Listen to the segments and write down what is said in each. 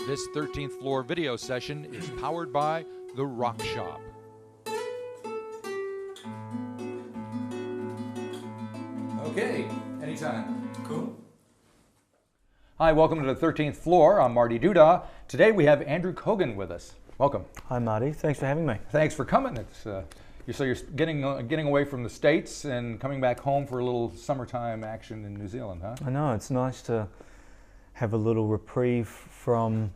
This 13th floor video session is powered by The Rock Shop. Okay, anytime. Cool. Hi, welcome to the 13th floor. I'm Marty Duda. Today we have Andrew Koeghan with us. Welcome. Hi, Marty. Thanks for having me. Thanks for coming. You're getting away from the States and coming back home for a little summertime action in New Zealand, huh? I know, it's nice to have a little reprieve from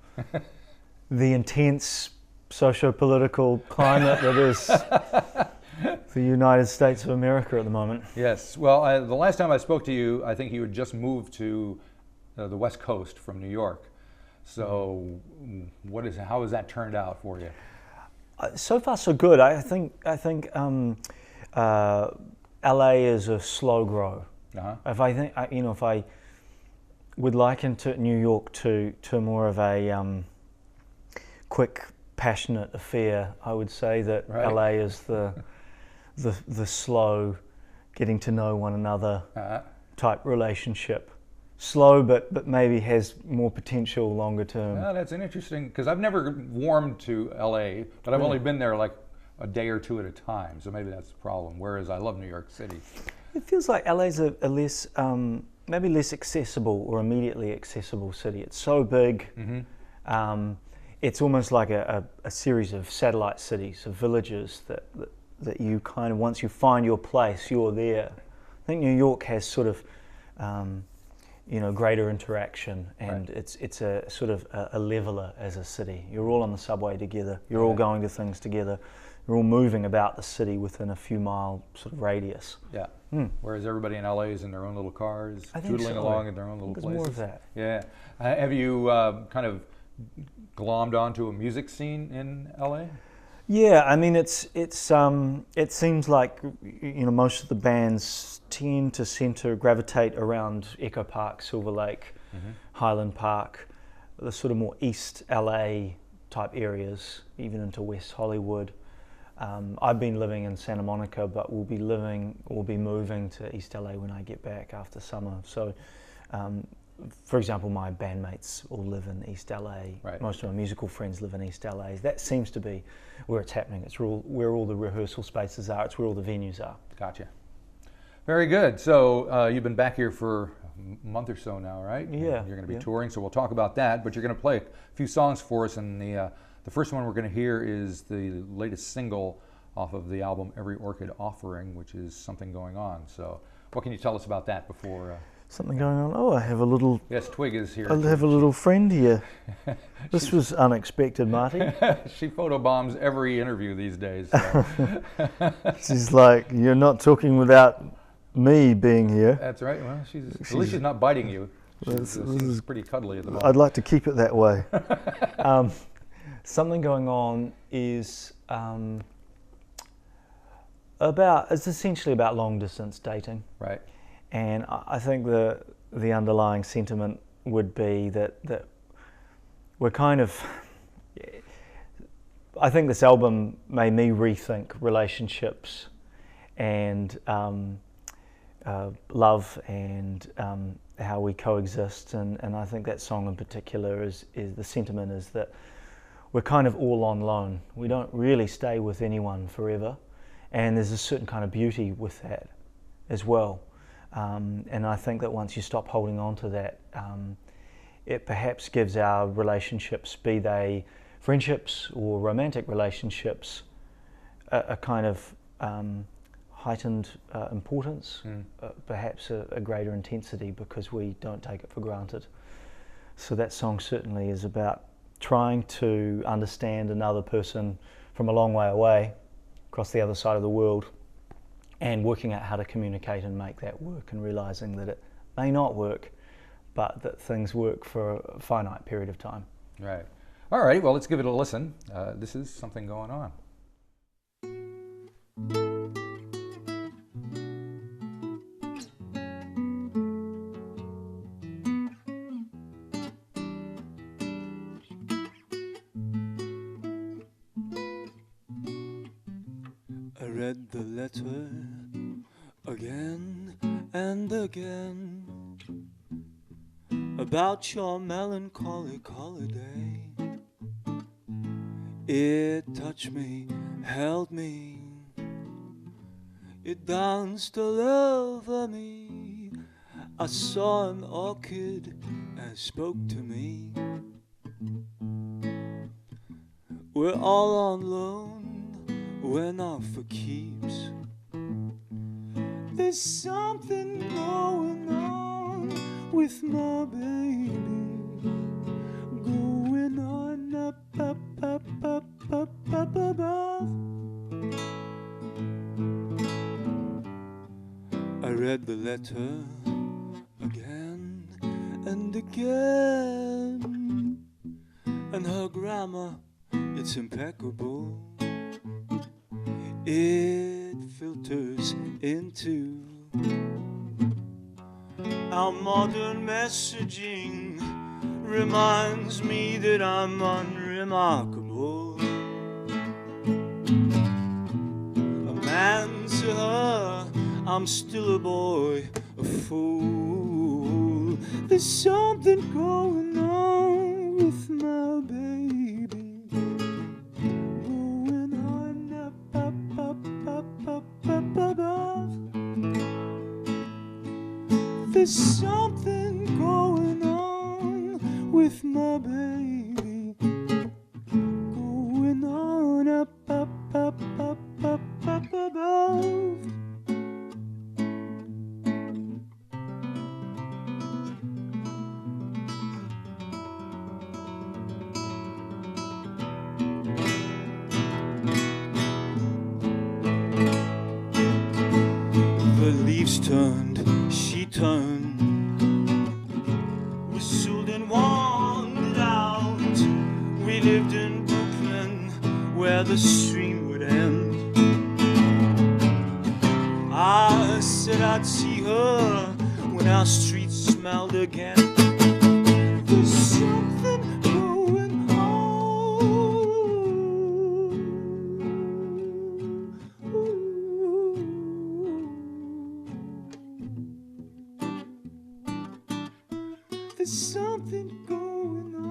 the intense socio-political climate that is the United States of America at the moment. Yes. Well, the last time I spoke to you, I think you had just moved to the West Coast from New York. So, how has that turned out for you? So far, so good. I think LA is a slow grow. Uh-huh. If I would liken New York to more of a quick, passionate affair, I would say that Right. LA is the slow, getting to know one another type relationship. Slow, but maybe has more potential longer term. Well, that's an interesting, because I've never warmed to LA, but I've only been there like a day or two at a time, so maybe that's the problem, whereas I love New York City. It feels like LA's a less, maybe less accessible or immediately accessible city. It's so big. Mm-hmm. It's almost like a series of satellite cities, of villages that you kind of, once you find your place, you're there. I think New York has sort of, greater interaction, and right. it's a sort of a leveler as a city. You're all on the subway together. You're all going to things together. You're all moving about the city within a few mile sort of radius. Yeah. Whereas everybody in LA is in their own little cars, doodling along in their own little places. More of that. Yeah. Have you kind of glommed onto a music scene in LA? Yeah, I mean it seems like most of the bands tend to gravitate around Echo Park, Silver Lake, Highland Park, the sort of more East LA type areas, even into West Hollywood. I've been living in Santa Monica, but we'll be moving to East LA when I get back after summer. So, for example, my bandmates all live in East LA. Right. Most of my musical friends live in East LA. That seems to be where it's happening. It's where all the rehearsal spaces are. It's where all the venues are. Gotcha. Very good. So you've been back here for a month or so now, right? Yeah. You're going to be touring, so we'll talk about that. But you're going to play a few songs for us, and the first one we're going to hear is the latest single off of the album Every Orchid Offering, which is Something Going On. So what can you tell us about that before... Something going on. Oh, I have a little... Yes, Twig is here. I have a little friend here. This was unexpected, Marty. She photobombs every interview these days. So. She's like, you're not talking without me being here. That's right. Well, at least she's not biting you. She's pretty cuddly at the moment. I'd like to keep it that way. Something Going On is it's essentially about long distance dating. Right. And I think the underlying sentiment would be that we're kind of... I think this album made me rethink relationships and love and how we coexist. And I think that song in particular is the sentiment is that we're kind of all on loan. We don't really stay with anyone forever. And there's a certain kind of beauty with that as well. And I think that once you stop holding on to that, it perhaps gives our relationships, be they friendships or romantic relationships, a kind of heightened importance, perhaps a greater intensity, because we don't take it for granted. So that song certainly is about trying to understand another person from a long way away, across the other side of the world, and working out how to communicate and make that work, and realizing that it may not work, but that things work for a finite period of time. Right. All right, well, let's give it a listen. This is Something Going On. I read the letter again and again about your melancholic holiday. It touched me, held me, it danced all over me. I saw an orchid and it spoke to me. We're all on loan, we're not for keeps. There's something going on with my baby, going on up, up, up, up, up, up above. I read the letter again and again, and her grammar, it's impeccable. It filters into our modern messaging, reminds me that I'm unremarkable. A man to her, I'm still a boy, a fool. There's something going on with my baby, going on up, up, up, up, up, up above. There's something going on with my baby, going on up, up, up, up, up, up above. The leaves turned, she turned, whistled and wandered out. We lived in Brooklyn, where the stream would end. I said I'd see her when our streets smelled again. There's something going on. There's something going on.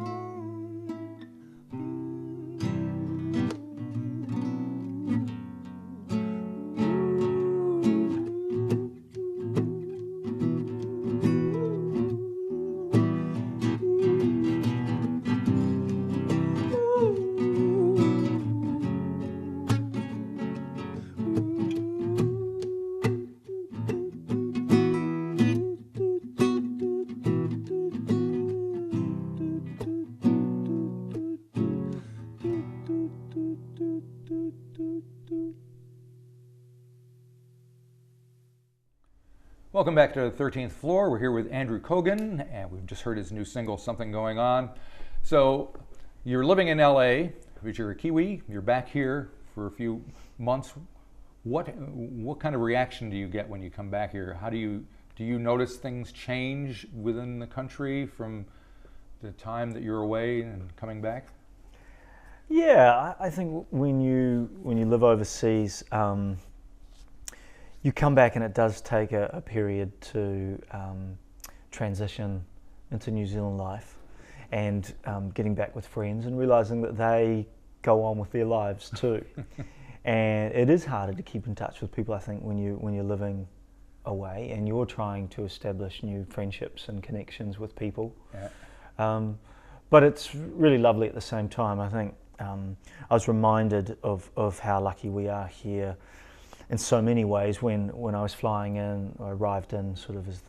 Welcome back to the 13th Floor. We're here with Andrew Koeghan, and we've just heard his new single, Something Going On. So you're living in LA, but you're a Kiwi. You're back here for a few months. What kind of reaction do you get when you come back here? How do you notice things change within the country from the time that you're away and coming back? Yeah, I think when you live overseas, you come back and it does take a period to transition into New Zealand life, and getting back with friends and realising that they go on with their lives too. And it is harder to keep in touch with people, I think, when you're living away and you're trying to establish new friendships and connections with people. Yeah. But it's really lovely at the same time. I think I was reminded of how lucky we are here in so many ways. When I was flying in, I arrived in sort of as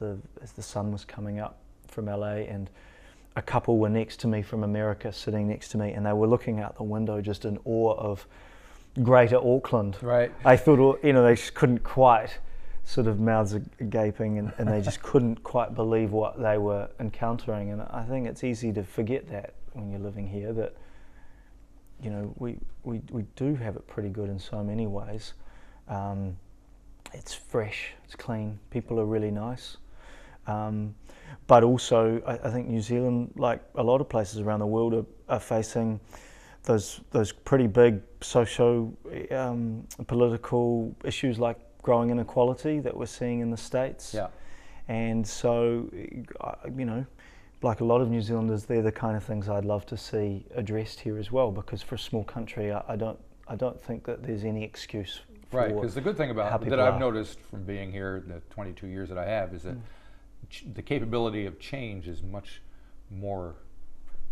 the sun was coming up from LA, and a couple were next to me from America, sitting next to me, and they were looking out the window just in awe of Greater Auckland. Right. I thought, they just couldn't quite, sort of mouths gaping, and they just couldn't quite believe what they were encountering. And I think it's easy to forget that when you're living here, that we do have it pretty good in so many ways. It's fresh, it's clean, people are really nice. But also, I think New Zealand, like a lot of places around the world, are facing those pretty big political issues like growing inequality that we're seeing in the States. Yeah. And so, like a lot of New Zealanders, they're the kind of things I'd love to see addressed here as well, because for a small country, I don't think that there's any excuse for Right, because the good thing how about people that I've are. noticed from being here the 22 years that I have is that the capability of change is much more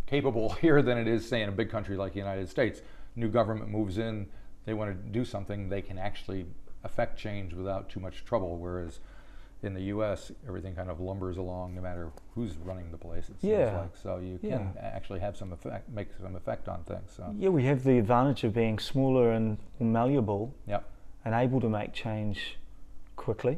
capable here than it is, say, in a big country like the United States. New government moves in, they want to do something, they can actually affect change without too much trouble, whereas in the U.S., everything kind of lumbers along no matter who's running the place, it seems Yeah. like. So you can actually have some effect, make some effect on things. So. Yeah, we have the advantage of being smaller and malleable Yep. and able to make change quickly.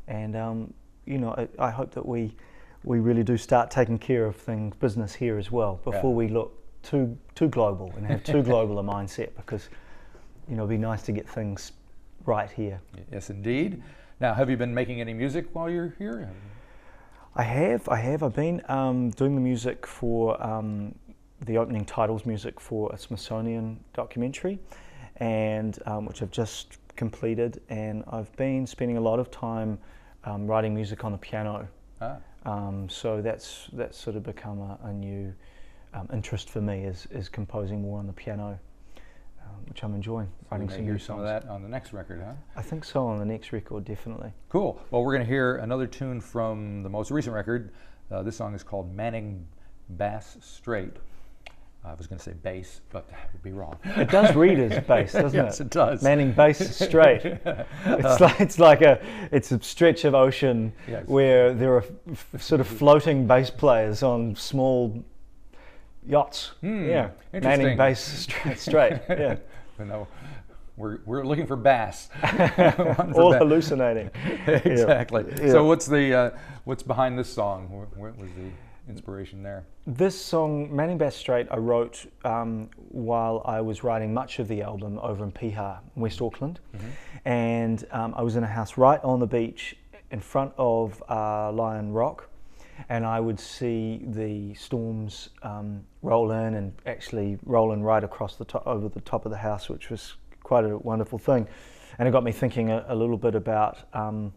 And you know, I hope that we really do start taking care of things, business here as well, before we look too global and have too global a mindset, because, you know, it'd be nice to get things right here. Yes, indeed. Now, have you been making any music while you're here? I have. I've been doing the music for the opening titles music for a Smithsonian documentary, and which I've just completed. And I've been spending a lot of time writing music on the piano. So that's sort of become a new interest for me, is composing more on the piano, which I'm enjoying. Writing some new songs. Some of that on the next record, huh? I think so, on the next record, definitely. Cool. Well, we're going to hear another tune from the most recent record. This song is called Manning Bass Straight. I was going to say bass, but that would be wrong. It does read as bass, doesn't it? Yes, it does. Manning Bass Straight. It's a stretch of ocean where there are sort of floating bass players on small yachts. Yeah, Manning Bass Straight. Yeah. No, we're looking for bass. All hallucinating. Exactly. Yeah. So what's behind this song? What was the inspiration there? This song, Manning Bass Straight, I wrote while I was writing much of the album over in Piha, West Auckland. And I was in a house right on the beach in front of Lion Rock, and I would see the storms roll in, and actually roll in right across the top, over the top of the house, which was quite a wonderful thing. And it got me thinking a little bit about the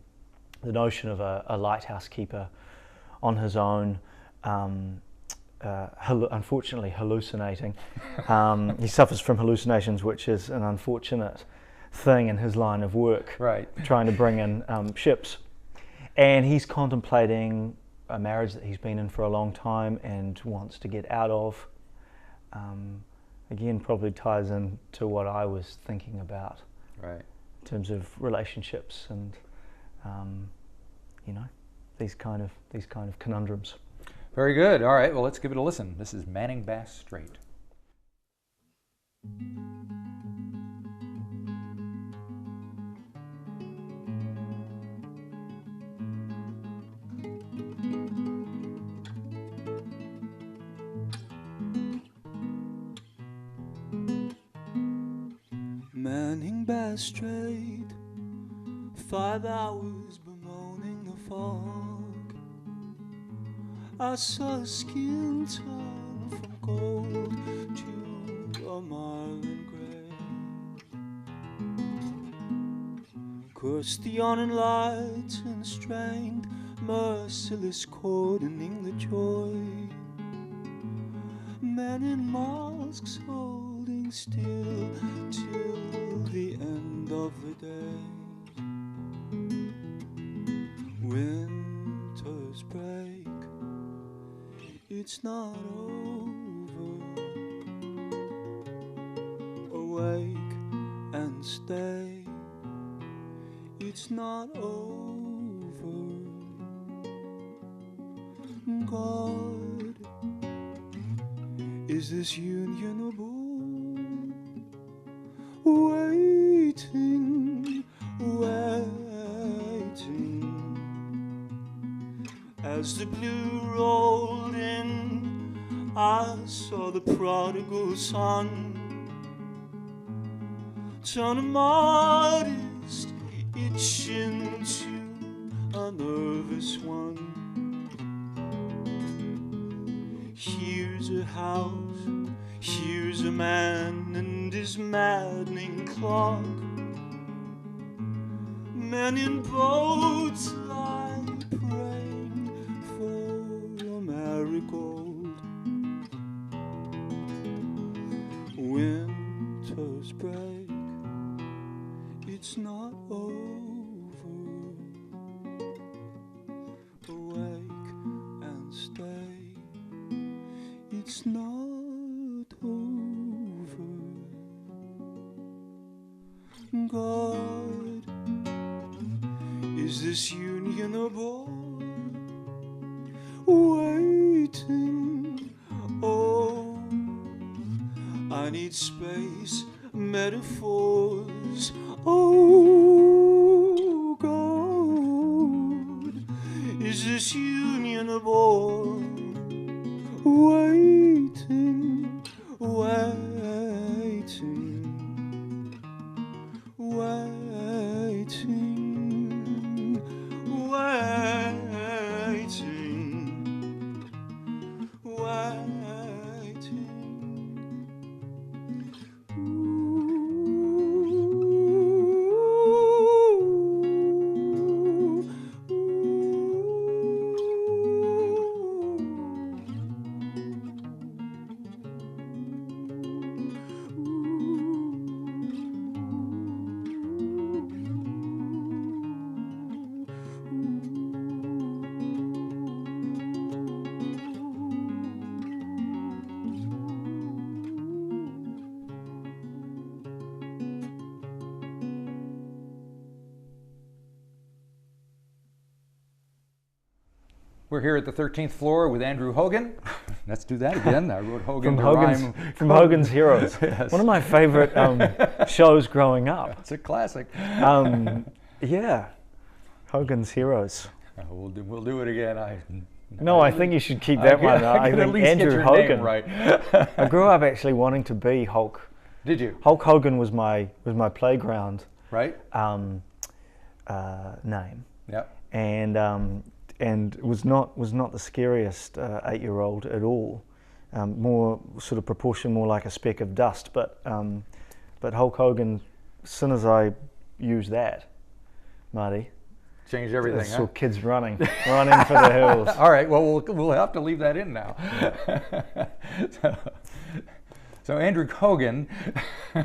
notion of a lighthouse keeper on his own, unfortunately hallucinating. He suffers from hallucinations, which is an unfortunate thing in his line of work, right? Trying to bring in ships. And he's contemplating a marriage that he's been in for a long time and wants to get out of. Again, probably ties into what I was thinking about, right, in terms of relationships and you know, these kind of conundrums. Very good. All right, well, let's give it a listen. This is Manning Bass Straight. Manning Bass Straight, 5 hours bemoaning the fog. I saw his skin turn from gold to a marlin grey. Cursed the yawning light and strained, merciless cordoning the joy. Men in masks holding still till the end of the day. Winters break, it's not over. Awake and stay, it's not over. God, is this unionable? Waiting, waiting. As the blue rolled in, I saw the prodigal son turn a modest itch into a nervous one. Here's a house, here's a man and his maddening clock. Men in boats lie praying for a marriage. gold. Winters break, it's not over. Awake and stay, it's not over. God, is this union a bore? Waiting, oh, I need space, metaphors, oh, God, is this union a bore? Waiting, waiting, waiting, waiting, waiting. We're here at the 13th floor with Andrew Koeghan. Let's do that again. I wrote Hogan from Hogan's Heroes. Yes. One of my favorite shows growing up. It's a classic. Yeah, Hogan's Heroes. We'll do it again. I think you should keep that one. I think at least Andrew get your Koeghan. name right. I grew up actually wanting to be Hulk. Did you? Hulk Hogan was my playground Right. name, Yeah. and was not the scariest 8-year-old at all. More sort of proportion, more like a speck of dust. But Hulk Hogan, as soon as I used that, Marty, Changed everything. I Huh? saw kids running for the hills. All right. Well, we'll have to leave that in now. So Andrew Koeghan, you're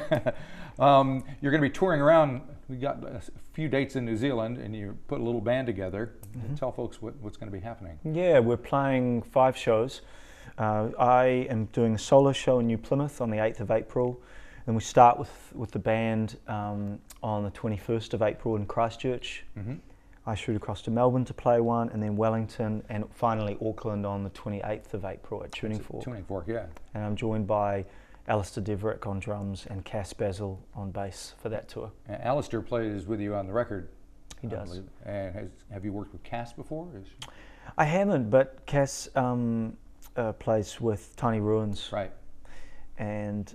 going to be touring around. We got a few dates in New Zealand, and you put a little band together. Mm-hmm. Tell folks what's going to be happening. Yeah, we're playing 5 shows. I am doing a solo show in New Plymouth on the 8th of April. Then we start with the band on the 21st of April in Christchurch. Mm-hmm. I shoot across to Melbourne to play one, and then Wellington, and finally Auckland on the 28th of April at Tuning Fork. Tuning Fork, yeah. And I'm joined by Alistair Deverick on drums and Cass Basil on bass for that tour. And Alistair plays with you on the record. He does. believe. And have you worked with Cass before? I haven't, but Cass plays with Tiny Ruins. Right. And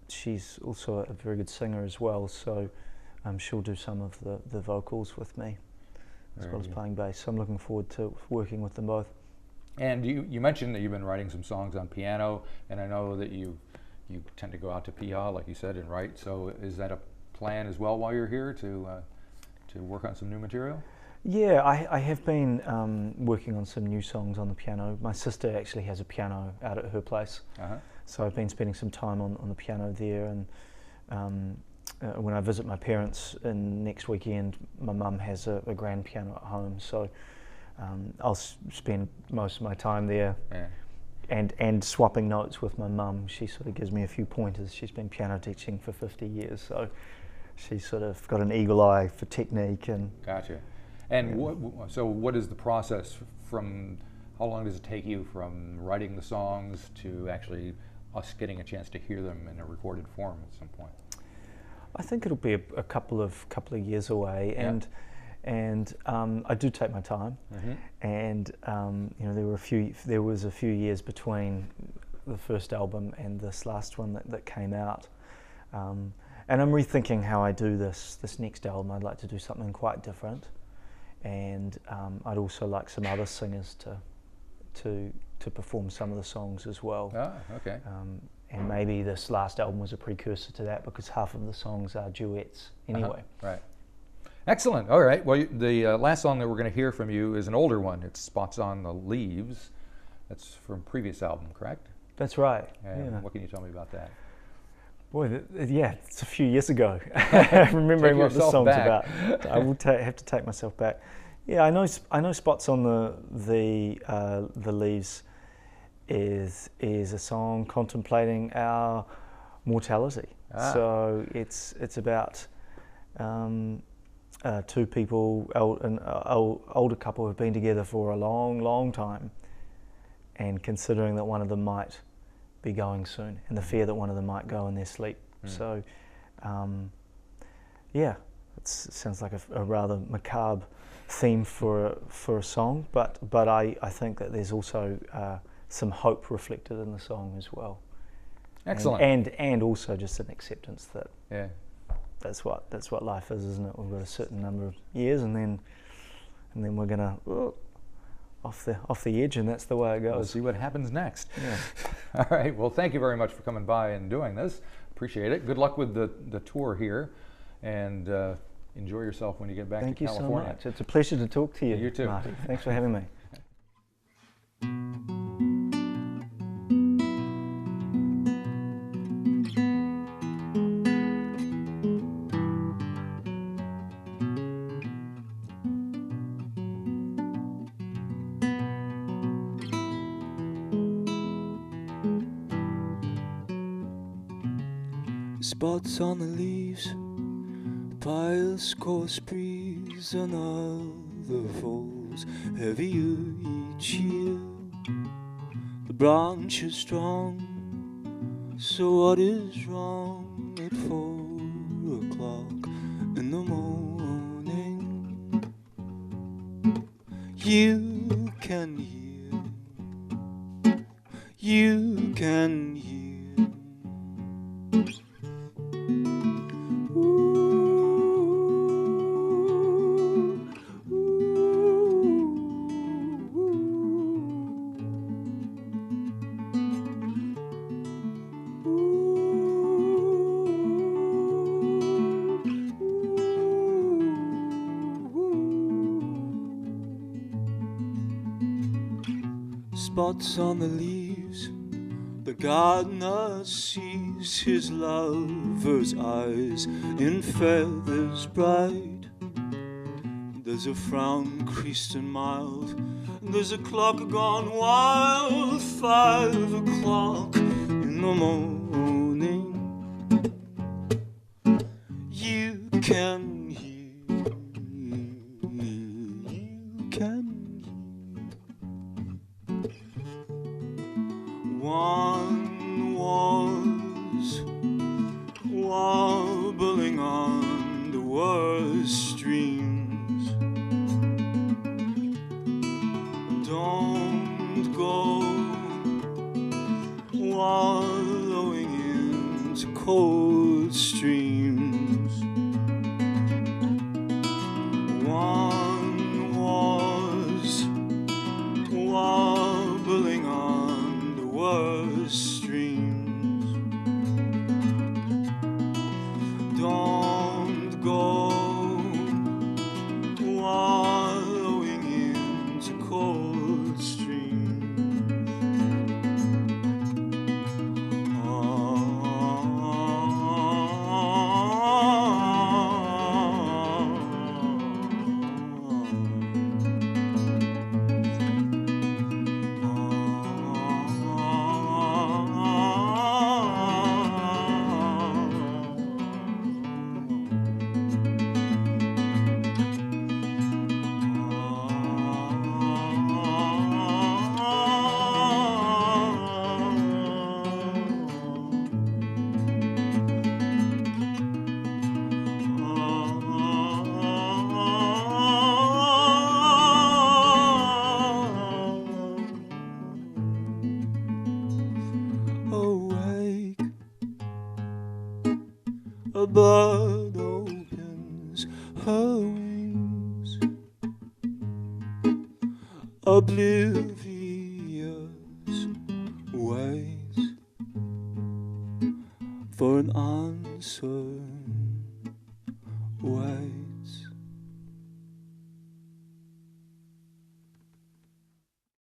she's also a very good singer as well, so she'll do some of the vocals with me, as well as playing bass. So I'm looking forward to working with them both. And you mentioned that you've been writing some songs on piano, and I know that you tend to go out to Keoghan, like you said, and write. So is that a plan as well while you're here to work on some new material? Yeah, I have been working on some new songs on the piano. My sister actually has a piano out at her place, so I've been spending some time on the piano there. And when I visit my parents next weekend, my mum has a grand piano at home, so I'll spend most of my time there. Yeah. And swapping notes with my mum. She sort of gives me a few pointers. She's been piano teaching for 50 years, so she's sort of got an eagle eye for technique. And Gotcha. And what is the process from? How long does it take you from writing the songs to actually us getting a chance to hear them in a recorded form at some point? I think it'll be a couple of years away, and I do take my time. Mm-hmm. And there was a few years between the first album and this last one that came out, and I'm rethinking how I do this next album. I'd like to do something quite different, and I'd also like some other singers to perform some of the songs as well. Ah, okay. And maybe this last album was a precursor to that, because half of the songs are duets anyway. Right. Excellent. All right. Well, the last song that we're going to hear from you is an older one. It's Spots on the Leaves. That's from previous album, correct? That's right. And Yeah. what can you tell me about that? Boy, yeah, it's a few years ago. Remembering what this yourself song's back. about, I will have to take myself back. Yeah, I know spots on the leaves is a song contemplating our mortality. So it's about two people, an older couple who've been together for a long time, and considering that one of them might be going soon, and the fear that one of them might go in their sleep. So, yeah, it sounds like a rather macabre theme for a song, but I think that there's also some hope reflected in the song as well. Excellent. And also just an acceptance that Yeah. that's what life is, isn't it? We've got a certain number of years, and then we're gonna off the edge, and that's the way it goes. We'll see what happens next. Yeah. All right. Well, thank you very much for coming by and doing this. Appreciate it. Good luck with the tour here, and enjoy yourself when you get back Thank to you California. so much. It's a pleasure to talk to you. You too. Marty. Thanks for having me. Spots on the leaves, piles coarse breeze, another falls heavier each year. The branch is strong, so what is wrong at 4 o'clock in the morning? You can hear, you can hear. Spots on the leaves, the gardener sees his lover's eyes in feathers bright. There's a frown creased and mild, there's a clock gone wild, 5 o'clock in the morning. You can hear, you can hear. One was wobbling on the worst streams. Don't go wallowing into cold streams. One was wobbling on the worst streams. Don't go wallowing into cold streams. Awake, a bird